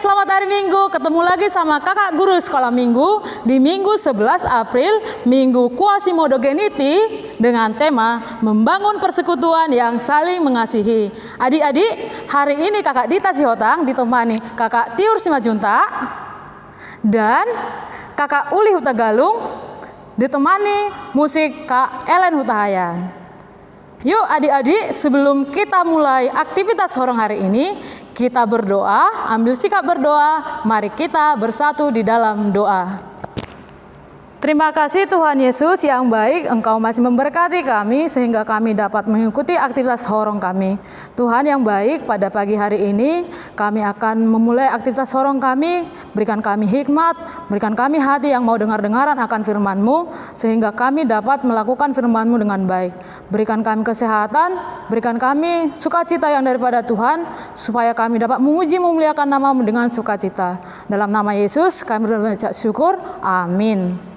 selamat hari Minggu. Ketemu lagi sama kakak guru sekolah minggu di Minggu 11 April, Minggu Quasimodogeniti dengan tema Membangun Persekutuan yang Saling Mengasihi. Adik-adik, hari ini kakak Dita Sihotang ditemani kakak Tiur Simajunta dan kakak Uli Hutagalung ditemani musik Kak Ellen Hutahayan. Yuk adik-adik, sebelum kita mulai aktivitas horong hari ini, kita berdoa, ambil sikap berdoa, mari kita bersatu di dalam doa. Terima kasih Tuhan Yesus yang baik, Engkau masih memberkati kami sehingga kami dapat mengikuti aktivitas horong kami. Tuhan yang baik, pada pagi hari ini kami akan memulai aktivitas horong kami. Berikan kami hikmat, berikan kami hati yang mau dengar-dengaran akan firman-Mu sehingga kami dapat melakukan firman-Mu dengan baik. Berikan kami kesehatan, berikan kami sukacita yang daripada Tuhan supaya kami dapat memuji memuliakan nama-Mu dengan sukacita. Dalam nama Yesus kami berucap syukur. Amin.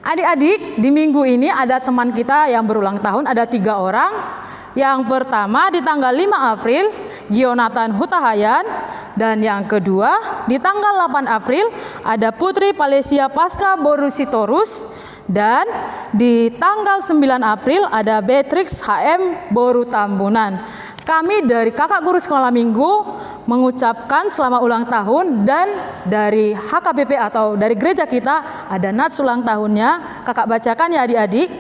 Adik-adik, di minggu ini ada teman kita yang berulang tahun, ada 3 orang. Yang pertama di tanggal 5 April, Gionatan Hutahayan. Dan yang kedua di tanggal 8 April, ada Putri Palesia Pasca Borusitorus. Dan di tanggal 9 April, ada Beatrix HM Boru Tambunan. Kami dari kakak guru sekolah minggu mengucapkan selamat ulang tahun, dan dari HKBP atau dari gereja kita ada nats ulang tahunnya. Kakak bacakan ya adik-adik.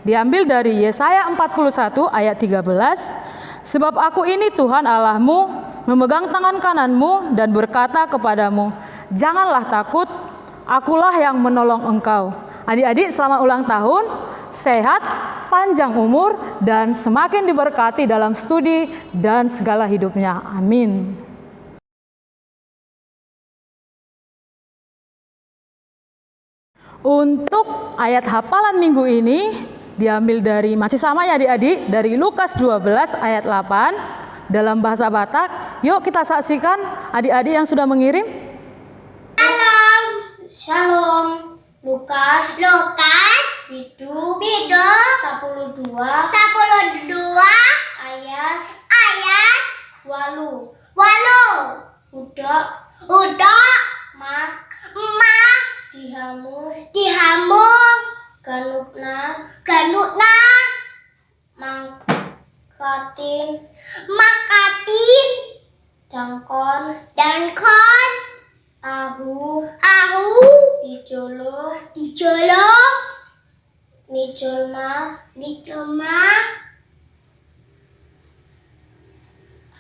Diambil dari Yesaya 41 ayat 13. Sebab aku ini Tuhan Allahmu, memegang tangan kananmu dan berkata kepadamu, janganlah takut, akulah yang menolong engkau. Adik-adik, selamat ulang tahun, sehat, panjang umur, dan semakin diberkati dalam studi dan segala hidupnya. Amin. Untuk ayat hafalan minggu ini diambil dari, masih sama ya adik-adik, dari Lukas 12 ayat 8 dalam bahasa Batak. Yuk kita saksikan adik-adik yang sudah mengirim. Shalom. Lukas Bidu 12 ayat walu udok mak dihamu ganukna makatin dangkon ahu dijolo nijolma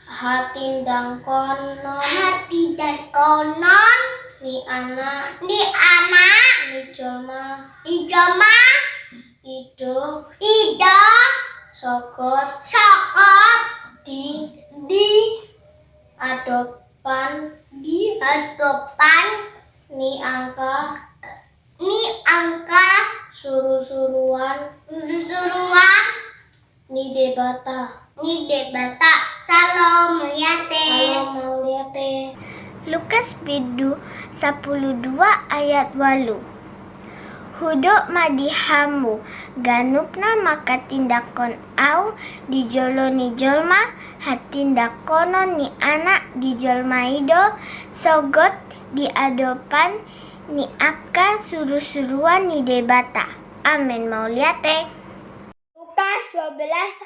hatin dangkonon ni anak nijolma ido sokot di adopan ni angka suruh-suruan Ni debata. Salam Mulyate. Salam Mauliate. Lukas Bidu 12 ayat 8. Hudok madihamu ganupna maka tindakon au dijolo ni jolma hatindakonon ni anak dijolma ido sogot diadopan ni aka suruh-suruan ni debata. Amin Mauliate. Lukas 12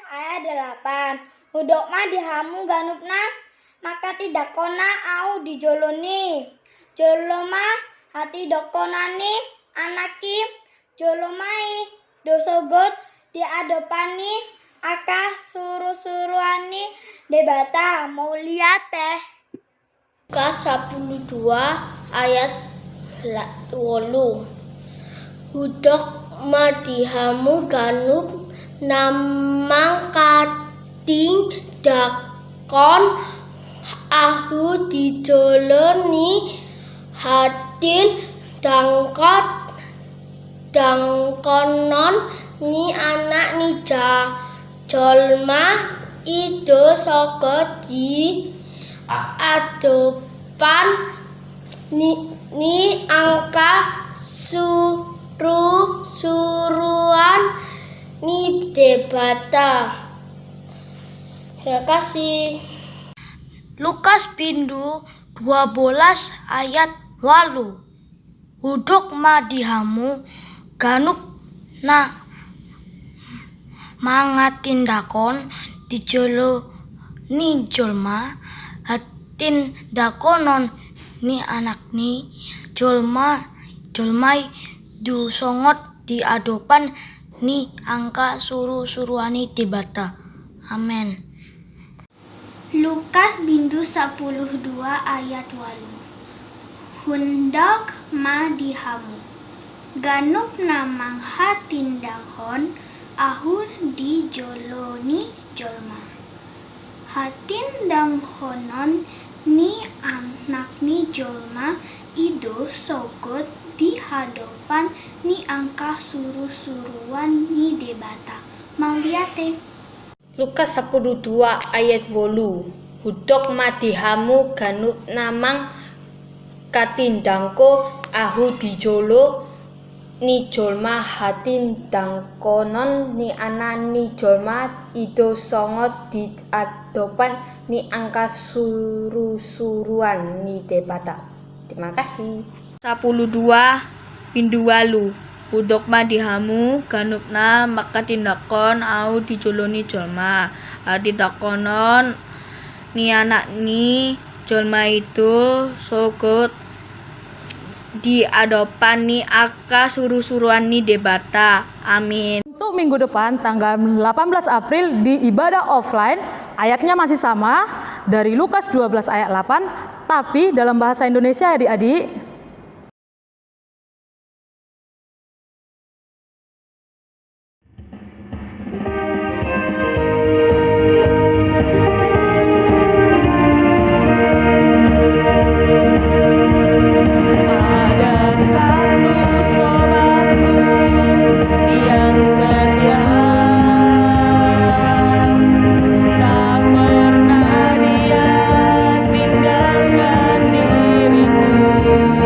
ayat 8. Hudok madihamu ganupna maka tidakona au dijoloni joloma hati dokonani anaki jolomai dosogot diadopani aka suruh-suruani debata Mauliate. Lukas 12 ayat 8. Hudok madihamu ganup namang kating dakon ahu dijoloni hatin dangkonon ni anak ni jolma ido soko di adopan ni angka suruhan ni debata. Terima kasih. Lukas Bindu 12 ayat 8. Hudok madihamu ganup na mangatindakon dijolo ni jolma hatin dakonon ni anak ni jolmai du songot di adopan ni angka suruhani debata. Amin. Lukas Bindu 12 ayat 8. Hundak madihamu ganup namang hatindakon ahun di joloni jolma hatindanghonon ni anak ni jolma ido sogot di hadapan ni angka suruh-suruan ni debata. Mauliate. Lukas 12 ayat 8. Hudok madihamu ganup namang katindangko ahu dijolo ni jolma hatindangkonon ni anani jolma ido songot di adopan ni angka suruh-suruan ni debata. Terima kasih. 12 Bindu 8. Hudok madihamu ganupna maka tindakon au dijoloni jolma hatidakonon ni anak ni jolma itu sogot di adopan ni aka suruh-suruan ni debata. Amin. Untuk minggu depan tanggal 18 April di ibadah offline, ayatnya masih sama dari Lukas 12 ayat 8, tapi dalam bahasa Indonesia adik-adik. Tinggalkan diriku.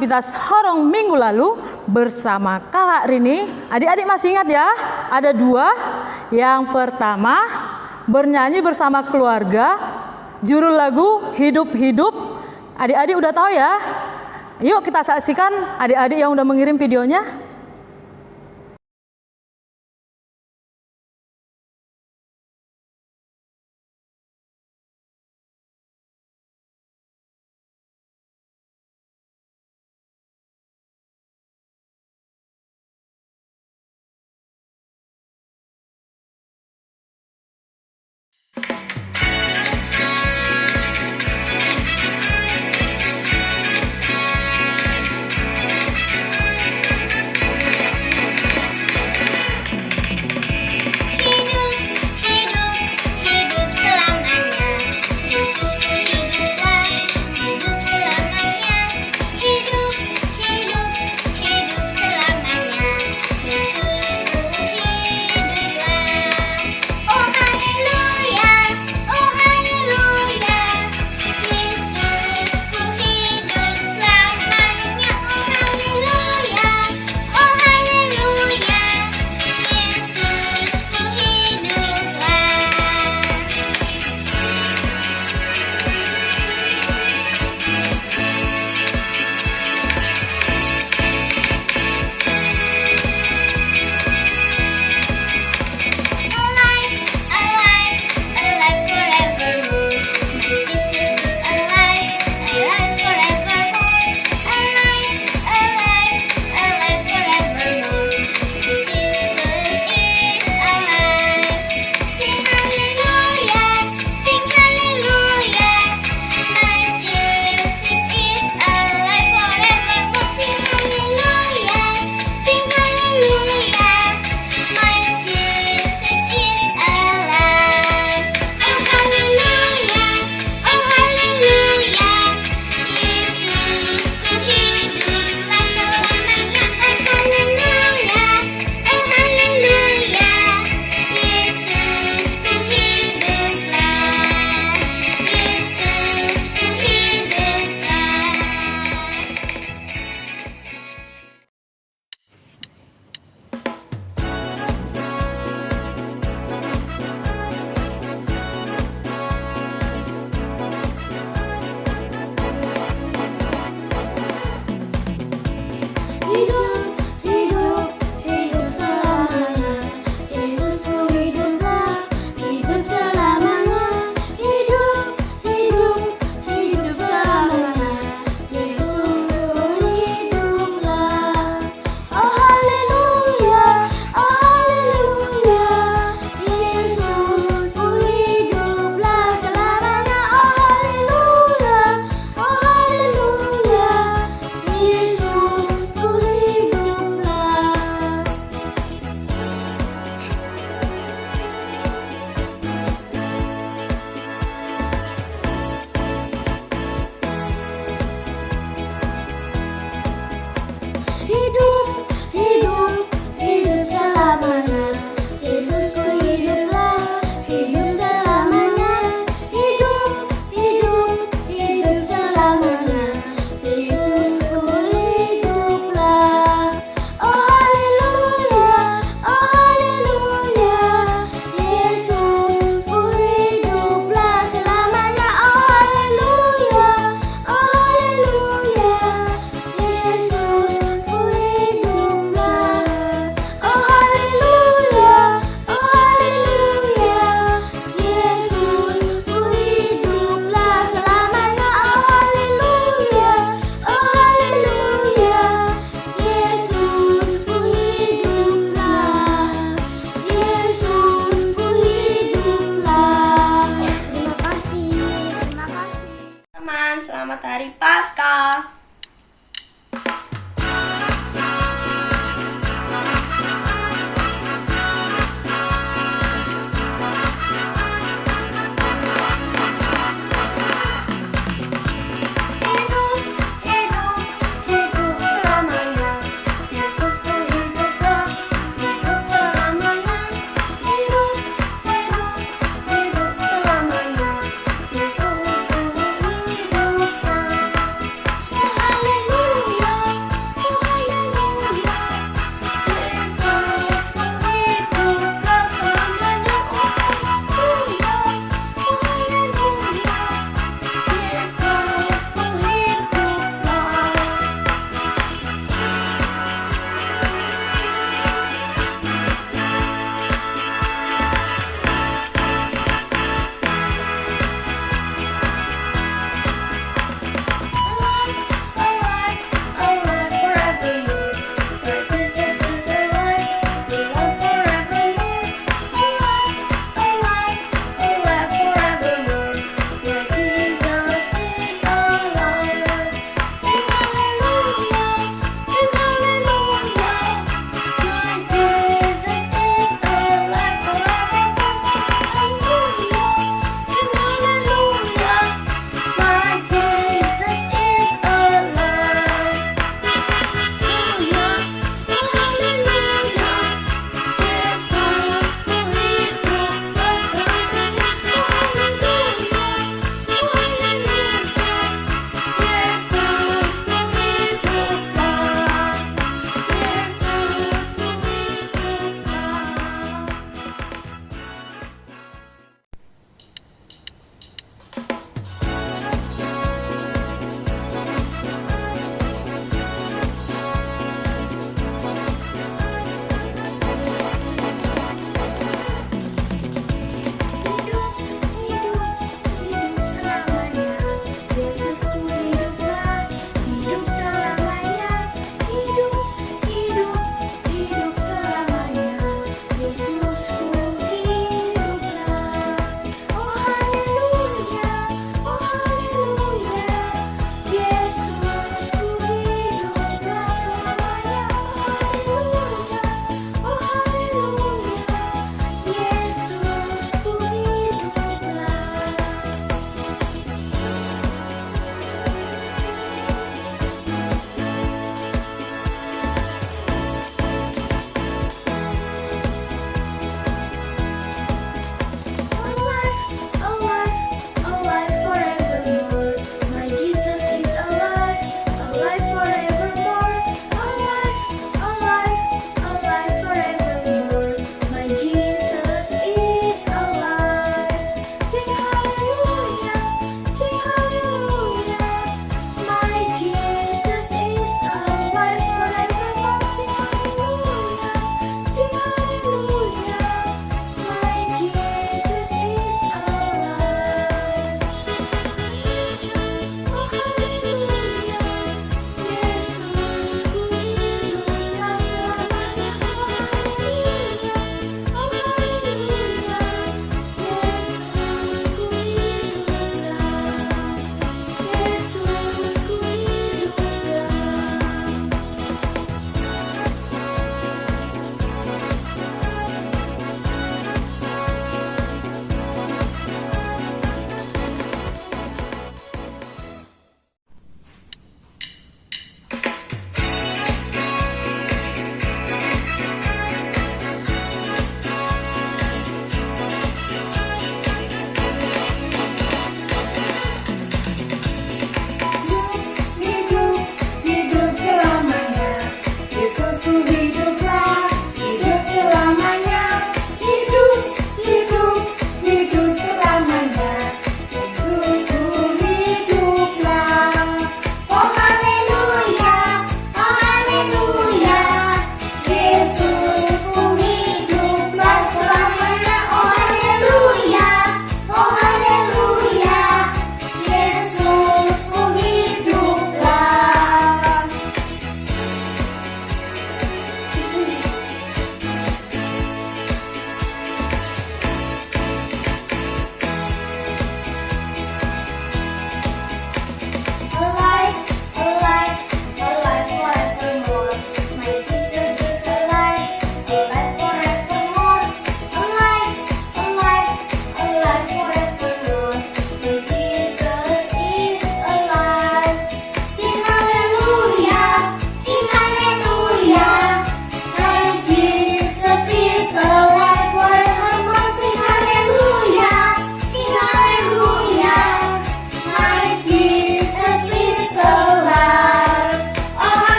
aktivitas horong minggu lalu bersama Kakak Rini. Adik-adik masih ingat ya? Ada 2. Yang pertama, bernyanyi bersama keluarga, judul lagu Hidup-Hidup. Adik-adik udah tahu ya? Yuk kita saksikan adik-adik yang udah mengirim videonya.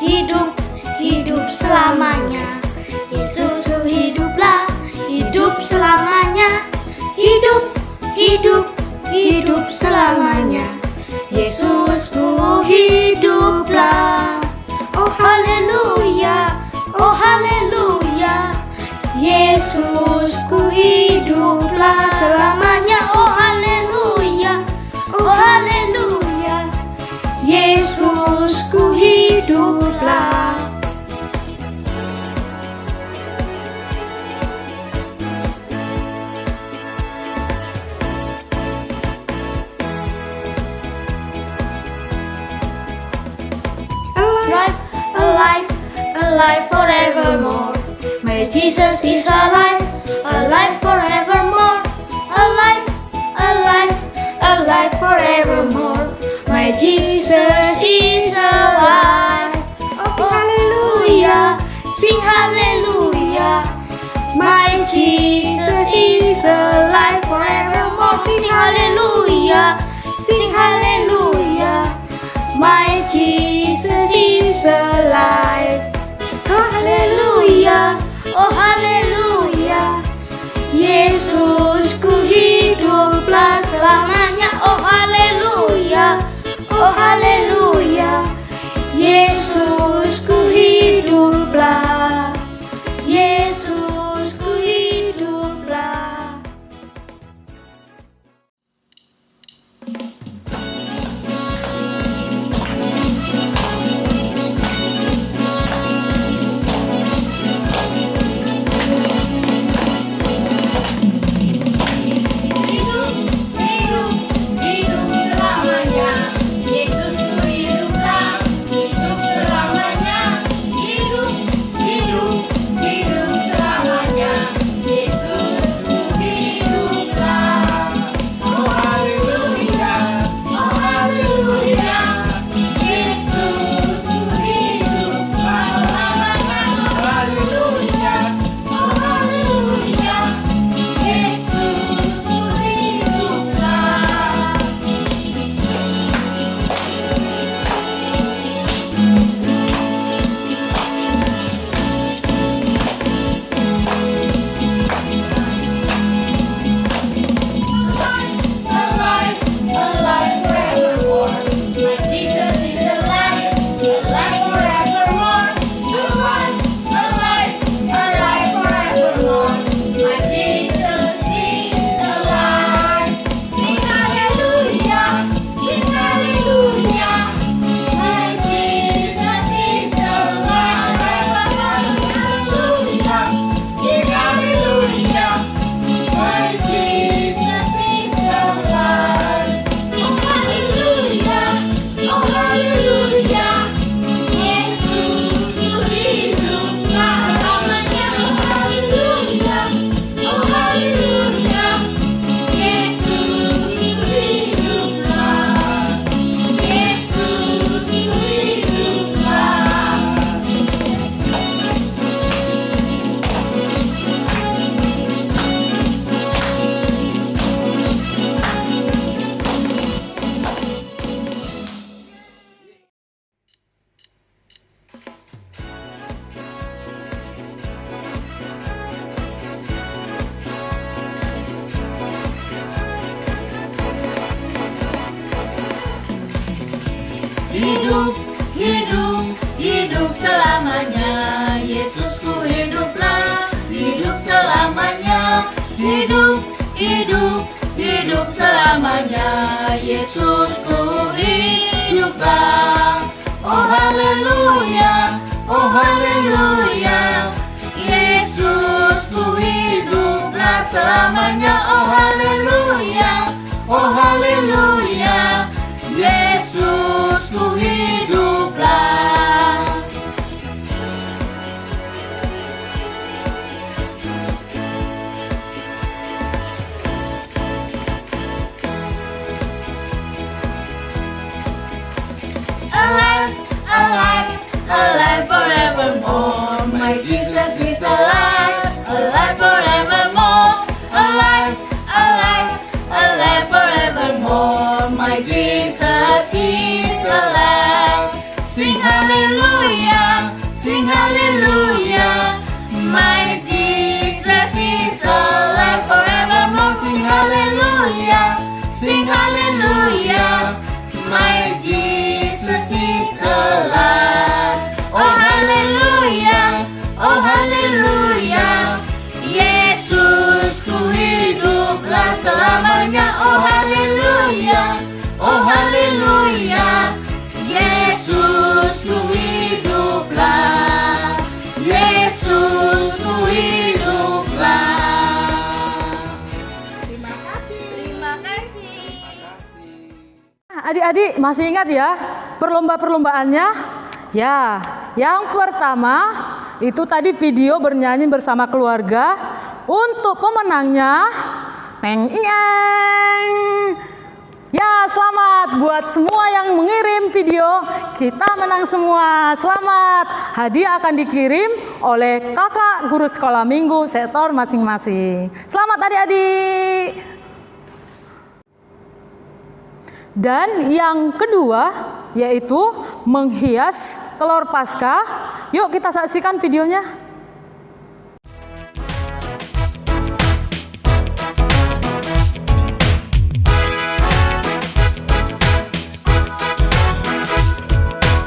hidup, hidup selamanya. Yesusku hiduplah, hidup selamanya. Hidup, hidup, hidup selamanya. Yesusku hiduplah. Oh haleluya, oh haleluya. Yesusku hiduplah selamanya. Oh haleluya, oh haleluya. Yesusku hiduplah. Alive, alive, alive forevermore. My Jesus is alive, alive forevermore. Alive, alive, alive forevermore. My Jesus is alive. Oh hallelujah, sing hallelujah. My Jesus is alive forevermore. Sing hallelujah, sing hallelujah. My Jesus is alive. Oh haleluya, oh haleluya. Yesusku hiduplah selamanya. Oh haleluya, oh haleluya. Yesusku hiduplah. Yesusku hiduplah. Hidup, hidup, hidup selamanya. Yesusku hiduplah, hidup selamanya. Hidup, hidup, hidup selamanya. Yesusku hiduplah. Oh haleluya, oh haleluya. Yesusku hiduplah selamanya. Oh haleluya, oh haleluya. Yesusku hiduplah. Alive, alive, alive forevermore. My Jesus is alive, alive forevermore. Alive, alive, alive forevermore. My Jesus is alive. Sing hallelujah. sing hallelujah. My Jesus is alive forevermore. Sing hallelujah, sing hallelujah. My Jesus is alive. Oh hallelujah, oh hallelujah. Yesusku hiduplah selamanya. Oh hallelujah, oh hallelujah. Yesusku hiduplah, Yesusku hiduplah. Adik-adik masih ingat ya perlombaan-perlombaannya? Ya, yang pertama itu tadi video bernyanyi bersama keluarga. Untuk pemenangnya, Neng Iyeng. Ya, selamat buat semua yang mengirim video. Kita menang semua. Selamat. Hadiah akan dikirim oleh kakak guru sekolah minggu sektor masing-masing. Selamat adik-adik. Dan yang kedua yaitu menghias telur Paskah. Yuk kita saksikan videonya.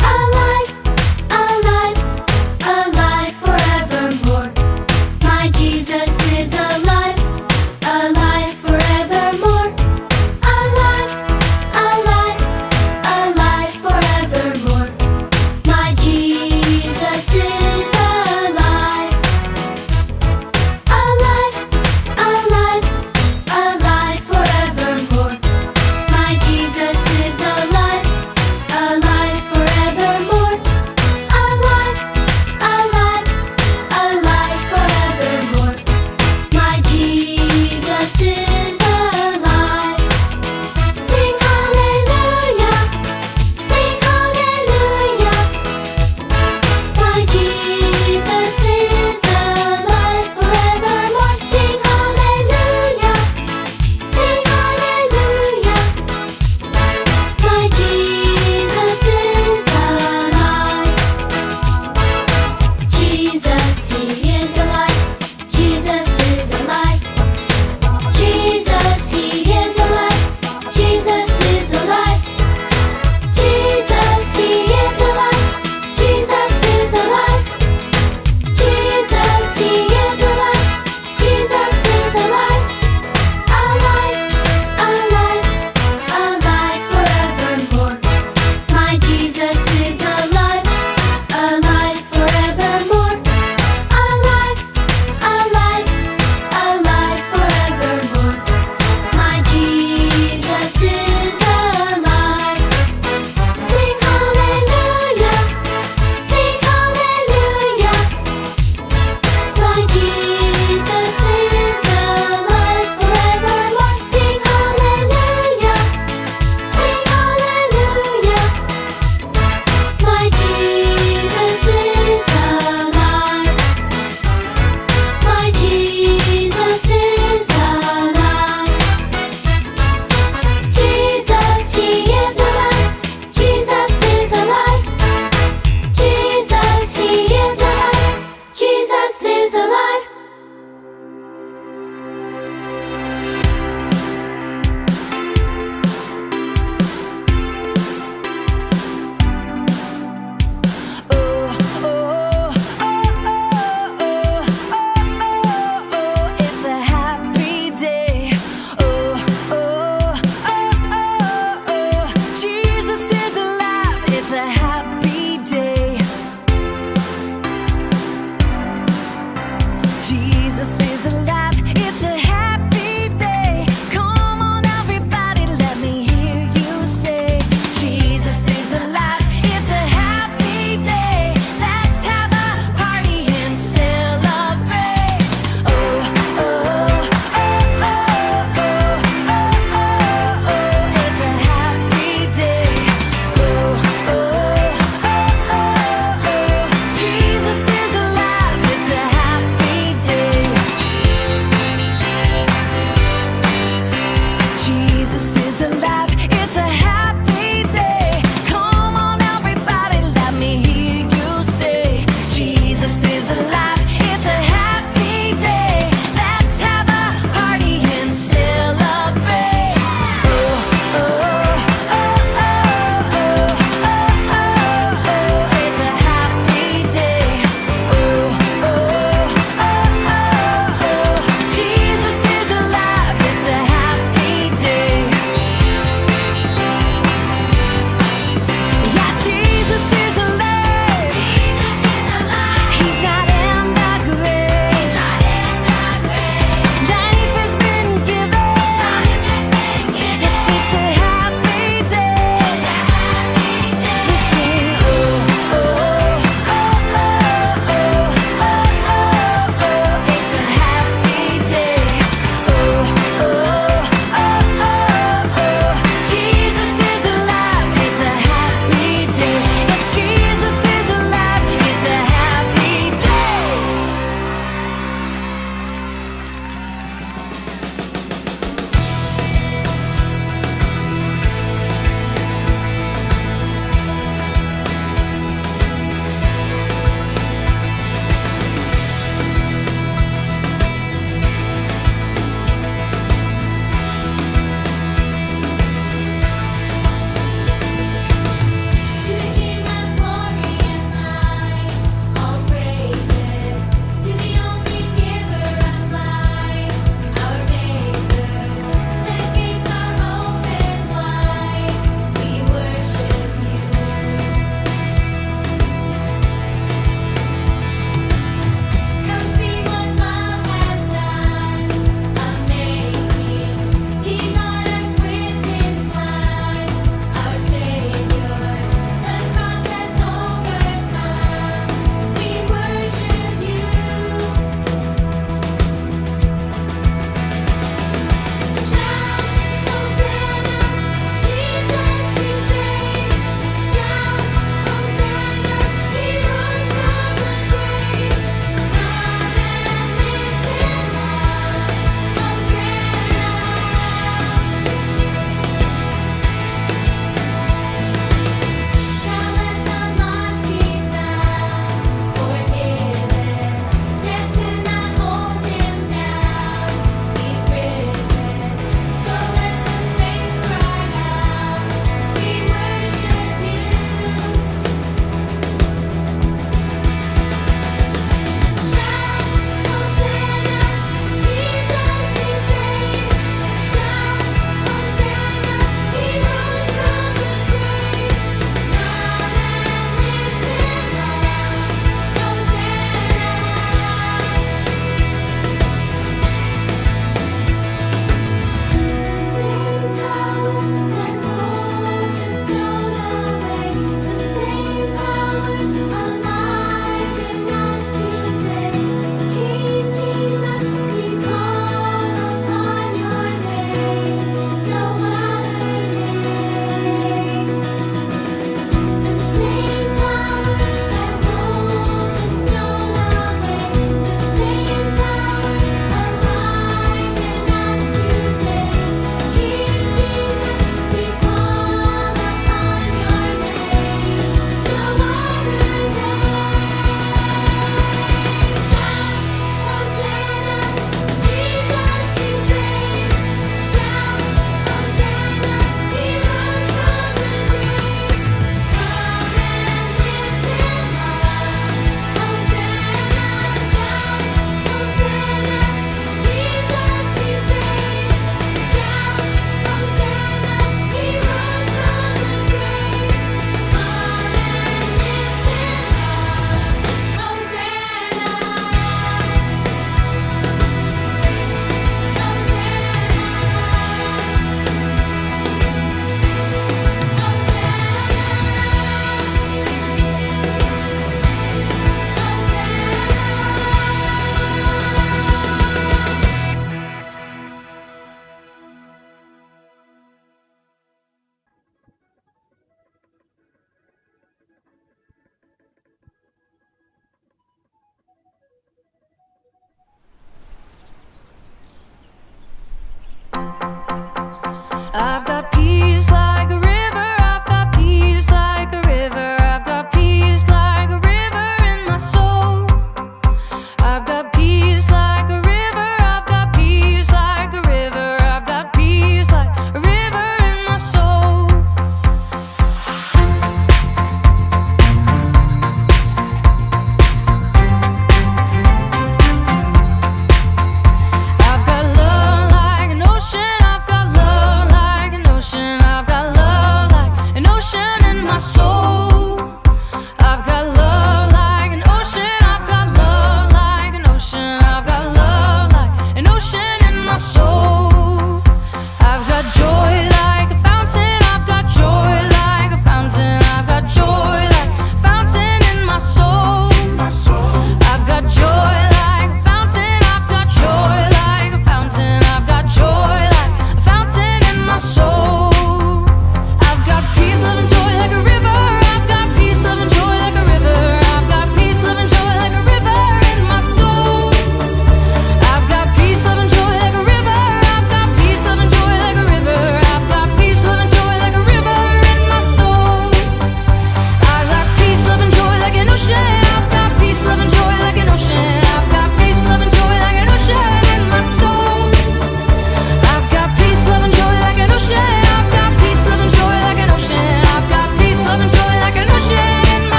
Alive, alive, alive forevermore. My Jesus is alive, alive forevermore. Alive, alive, alive forevermore. My Jesus is alive.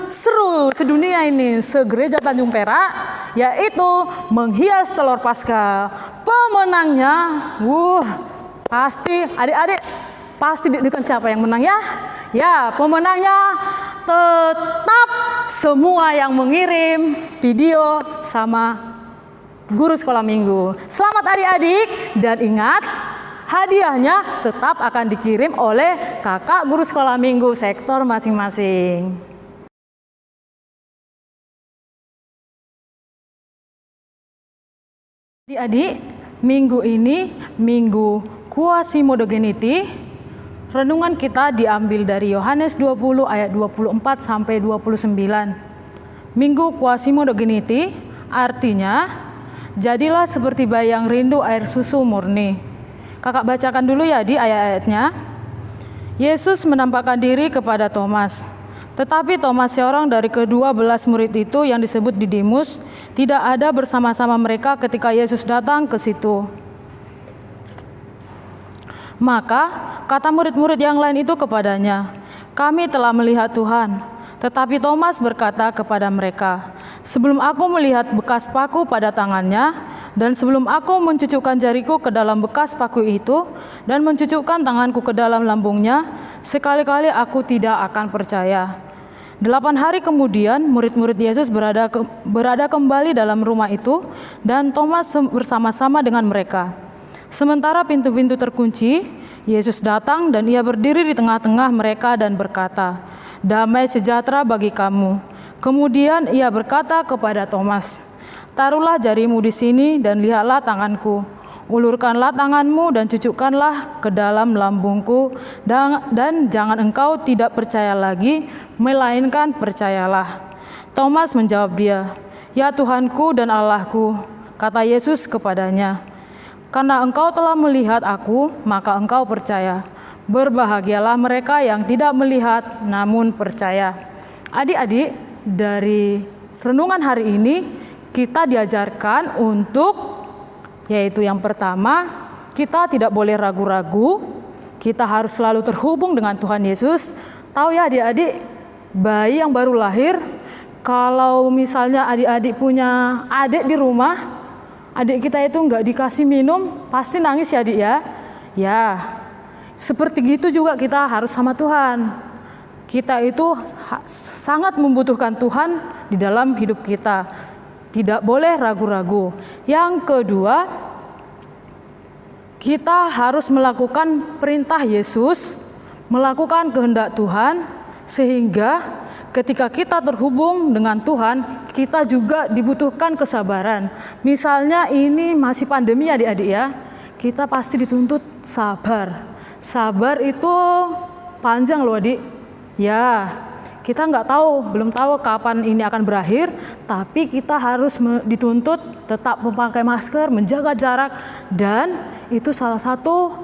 seru sedunia ini, segereja Tanjung Perak, yaitu menghias telur Paskah. Pemenangnya, pasti adik-adik pasti deg-degan siapa yang menang ya? Ya, pemenangnya tetap semua yang mengirim video sama guru sekolah minggu. Selamat adik-adik, dan ingat, hadiahnya tetap akan dikirim oleh kakak guru sekolah minggu sektor masing-masing. Adik-adik, minggu ini minggu Quasimodogeneity. Renungan kita diambil dari Yohanes 20 ayat 24 sampai 29. Minggu Quasimodogeneity artinya, jadilah seperti bayi yang rindu air susu murni. Kakak bacakan dulu ya di ayat-ayatnya. Yesus menampakkan diri kepada Thomas. Tetapi Thomas, seorang dari ke-12 murid itu yang disebut Didimus, tidak ada bersama-sama mereka ketika Yesus datang ke situ. Maka kata murid-murid yang lain itu kepadanya, "Kami telah melihat Tuhan." Tetapi Thomas berkata kepada mereka, "Sebelum aku melihat bekas paku pada tangannya, dan sebelum aku mencucukkan jariku ke dalam bekas paku itu, dan mencucukkan tanganku ke dalam lambungnya, sekali-kali aku tidak akan percaya." 8 hari kemudian, murid-murid Yesus berada kembali dalam rumah itu, dan Thomas bersama-sama dengan mereka. Sementara pintu-pintu terkunci, Yesus datang dan ia berdiri di tengah-tengah mereka dan berkata, "Damai sejahtera bagi kamu." Kemudian ia berkata kepada Thomas, "Taruhlah jarimu di sini dan lihatlah tanganku. Ulurkanlah tanganmu dan cucukkanlah ke dalam lambungku, dan jangan engkau tidak percaya lagi, melainkan percayalah." Thomas menjawab dia, "Ya Tuhanku dan Allahku." Kata Yesus kepadanya, "Karena engkau telah melihat aku, maka engkau percaya. Berbahagialah mereka yang tidak melihat namun percaya." Adik-adik, dari renungan hari ini kita diajarkan untuk, yaitu yang pertama, kita tidak boleh ragu-ragu, kita harus selalu terhubung dengan Tuhan Yesus. Tahu ya adik-adik, bayi yang baru lahir, kalau misalnya adik-adik punya adik di rumah, adik kita itu nggak dikasih minum, pasti nangis ya adik ya. Ya, seperti gitu juga kita harus sama Tuhan. Kita itu sangat membutuhkan Tuhan di dalam hidup kita. Tidak boleh ragu-ragu. Yang kedua, kita harus melakukan perintah Yesus, melakukan kehendak Tuhan, sehingga ketika kita terhubung dengan Tuhan, kita juga dibutuhkan kesabaran. Misalnya ini masih pandemi adik-adik ya, kita pasti dituntut sabar. Sabar itu panjang loh adik. Ya, kita belum tahu kapan ini akan berakhir, tapi kita harus dituntut tetap memakai masker, menjaga jarak, dan itu salah satu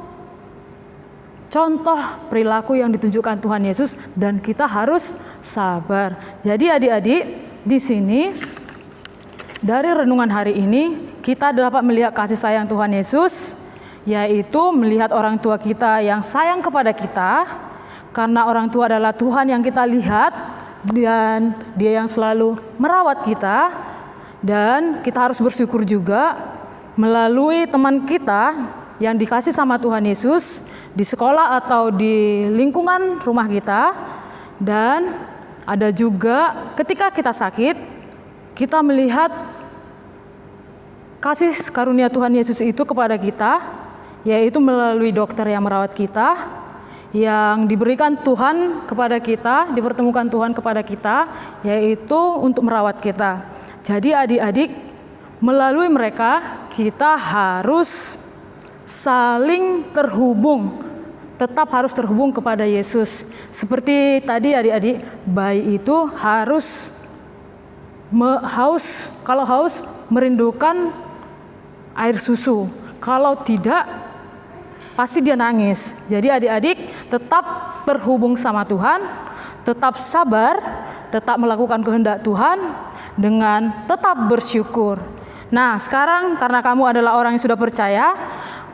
contoh perilaku yang ditunjukkan Tuhan Yesus, dan kita harus sabar. Jadi adik-adik, di sini dari renungan hari ini kita dapat melihat kasih sayang Tuhan Yesus, yaitu melihat orang tua kita yang sayang kepada kita, karena orang tua adalah Tuhan yang kita lihat, dan Dia yang selalu merawat kita. Dan kita harus bersyukur juga melalui teman kita yang dikasih sama Tuhan Yesus di sekolah atau di lingkungan rumah kita. Dan ada juga ketika kita sakit, kita melihat kasih karunia Tuhan Yesus itu kepada kita, yaitu melalui dokter yang merawat kita, yang diberikan Tuhan kepada kita, dipertemukan Tuhan kepada kita, yaitu untuk merawat kita. Jadi adik-adik, melalui mereka kita harus saling terhubung, tetap harus terhubung kepada Yesus. Seperti tadi adik-adik, bayi itu harus kalau haus merindukan air susu. Kalau tidak, pasti dia nangis. Jadi adik-adik tetap terhubung sama Tuhan, tetap sabar, tetap melakukan kehendak Tuhan dengan tetap bersyukur. Nah, sekarang karena kamu adalah orang yang sudah percaya,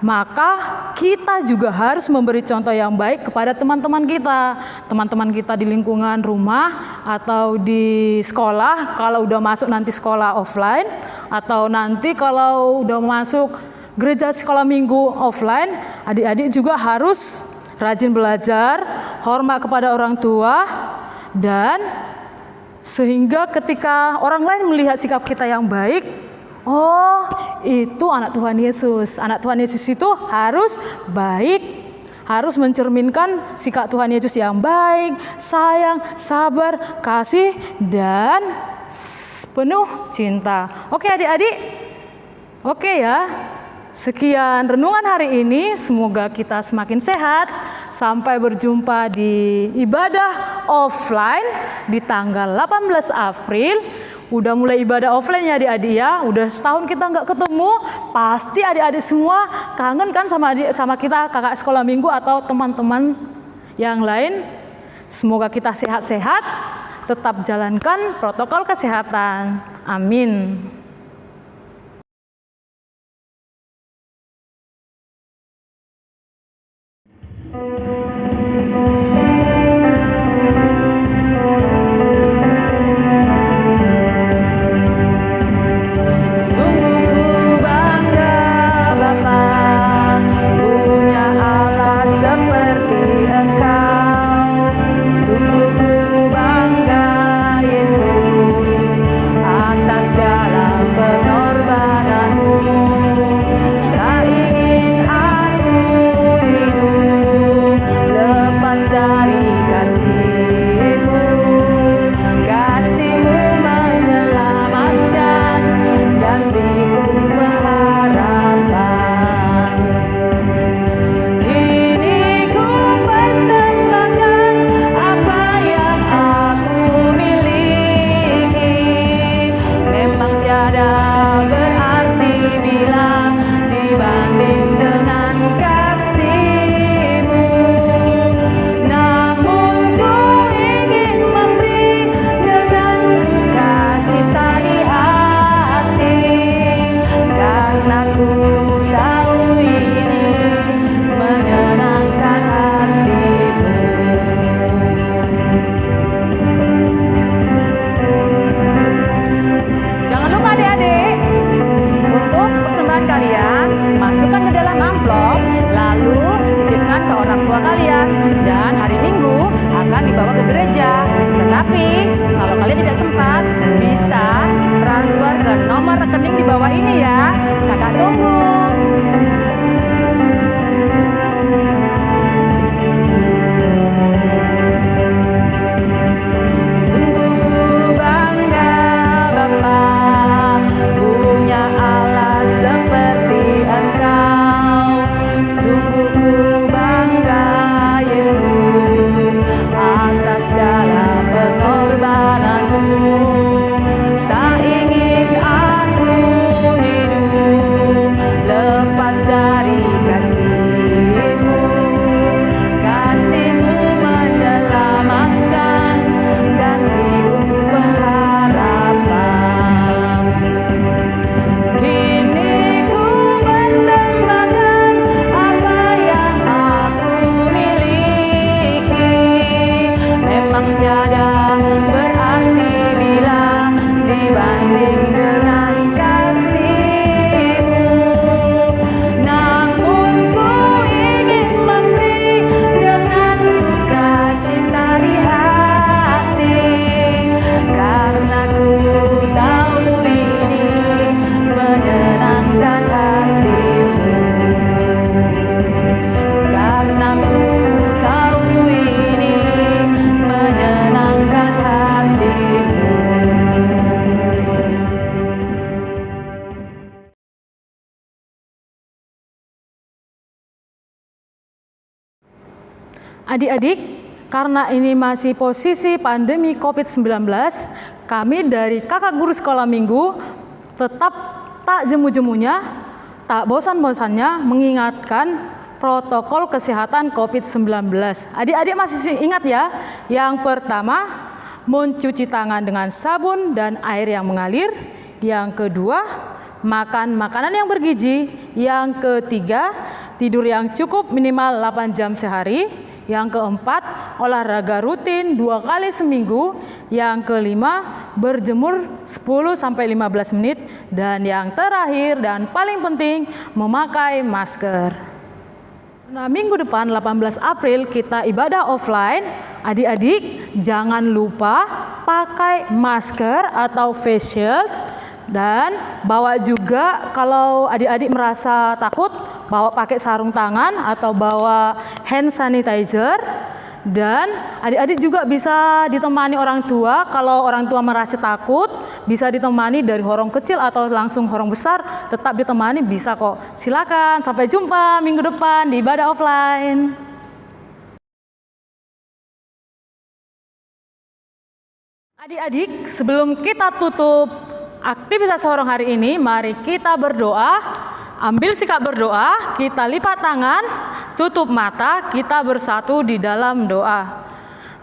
maka kita juga harus memberi contoh yang baik kepada teman-teman kita di lingkungan rumah atau di sekolah. Kalau udah masuk nanti sekolah offline, atau nanti kalau udah masuk gereja sekolah minggu offline, adik-adik juga harus rajin belajar, hormat kepada orang tua, dan sehingga ketika orang lain melihat sikap kita yang baik, oh, itu anak Tuhan Yesus. Anak Tuhan Yesus itu harus baik, harus mencerminkan sikap Tuhan Yesus yang baik, sayang, sabar, kasih, dan penuh cinta. Oke adik-adik? Oke ya. Sekian renungan hari ini, semoga kita semakin sehat. Sampai berjumpa di ibadah offline di tanggal 18 April. Udah mulai ibadah offline ya adik-adik ya. Udah setahun kita nggak ketemu, pasti adik-adik semua kangen kan sama kita, kakak sekolah minggu atau teman-teman yang lain. Semoga kita sehat-sehat, tetap jalankan protokol kesehatan. Amin. Sungguh ku bangga Bapa punya Allah seperti Engkau. Sungguh ku bangga Yesus atas segala pengorbananmu. Tak ingin aku hidup lepas dari kasih-Mu. Kasih-Mu menyelamatkan dan beriku pengharapan. Kini ku persembahkan apa yang aku miliki. Memang tiada berarti bila dibanding dengan kasih-Mu. Namun ku ingin memberi dengan sukacita di hati, karena ku tahu ini menyenangkan hati-Mu. Jangan lupa adik-adik, untuk persembahan kalian masukkan ke dalam amplop, lalu titipkan ke orang tua kalian, dan hari Minggu akan dibawa ke gereja. Tetapi kalau kalian tidak sempat, bisa transfer ke nomor rekening di bawah ini ya. Kakak tunggu. Sungguh ku bangga Bapa punya Allah seperti Engkau. Sungguh ku bangga Yesus atas segala pengorbananmu. Tak ingin aku hidup lepas dari kasih-Mu. Kasih-Mu menyelamatkan dan beriku pengharapan. Kini ku persembahkan apa yang aku miliki. Memang tiada berarti bila dibanding dengan kasih-Mu. Namun ku ingin memberi dengan sukacita di hati, karena ku tahu ini menyenangkan hati-Mu. Karena ku tahu ini menyenangkan hati-Mu. Adik-adik, karena ini masih posisi pandemi COVID-19, kami dari kakak guru sekolah minggu tetap tak jemu-jemunya, tak bosan-bosannya mengingatkan protokol kesehatan COVID-19. Adik-adik masih ingat ya? Yang pertama, mencuci tangan dengan sabun dan air yang mengalir. Yang kedua, makan makanan yang bergizi. Yang ketiga, tidur yang cukup minimal 8 jam sehari. Yang keempat, olahraga rutin 2 kali seminggu. Yang kelima, berjemur 10-15 menit. Dan yang terakhir dan paling penting, memakai masker. Nah, minggu depan 18 April kita ibadah offline. Adik-adik jangan lupa pakai masker atau face shield. Dan bawa juga, kalau adik-adik merasa takut, bawa pakai sarung tangan atau bawa hand sanitizer. Dan adik-adik juga bisa ditemani orang tua. Kalau orang tua merasa takut, bisa ditemani dari horong kecil atau langsung horong besar, tetap ditemani bisa kok. Silakan, sampai jumpa minggu depan di ibadah offline. Adik-adik, sebelum kita tutup aktivitas horong hari ini, mari kita berdoa. Ambil sikap berdoa, kita lipat tangan, tutup mata, kita bersatu di dalam doa.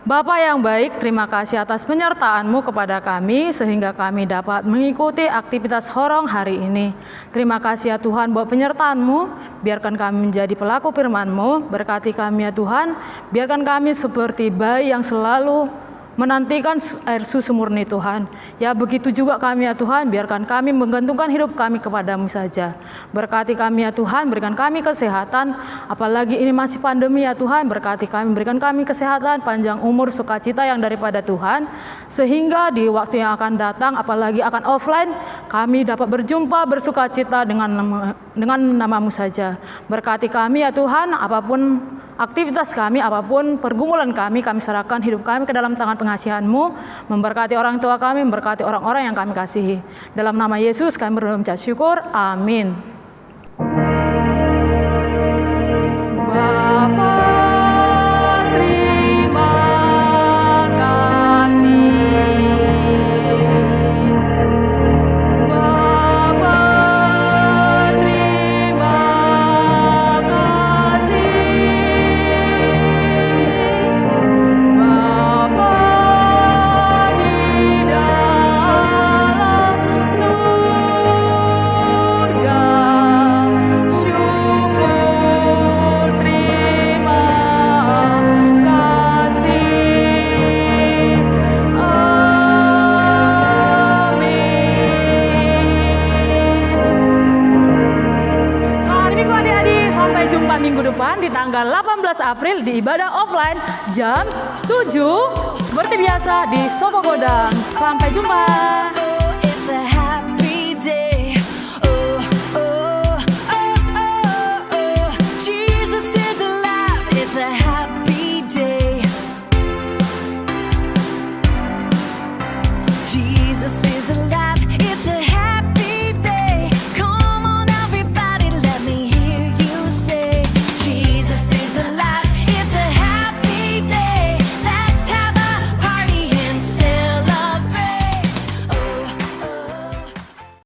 Bapa yang baik, terima kasih atas penyertaan-Mu kepada kami sehingga kami dapat mengikuti aktivitas horong hari ini. Terima kasih ya Tuhan buat penyertaan-Mu, biarkan kami menjadi pelaku firman-Mu, berkati kami ya Tuhan, biarkan kami seperti bayi yang selalu menantikan air susu murni Tuhan. Ya begitu juga kami ya Tuhan, biarkan kami menggantungkan hidup kami kepadamu saja. Berkati kami ya Tuhan, berikan kami kesehatan, apalagi ini masih pandemi ya Tuhan, berkati kami, berikan kami kesehatan, panjang umur, sukacita yang daripada Tuhan, sehingga di waktu yang akan datang, apalagi akan offline, kami dapat berjumpa bersukacita dengan namamu saja. Berkati kami ya Tuhan, apapun aktivitas kami, apapun pergumulan kami serahkan hidup kami ke dalam tangan pengasihan-Mu, memberkati orang tua kami, memberkati orang-orang yang kami kasihi. Dalam nama Yesus kami berdoa mengucap syukur, amin. Bapa, terima kasih. Bapa, terima kasih. Bapa di dalam surga, syukur terima kasih. Amin. Selamat minggu adik-adik, sampai jumpa minggu depan di tanggal 18 April di ibadah offline jam 7 seperti biasa di Sopo Godang. Sampai jumpa.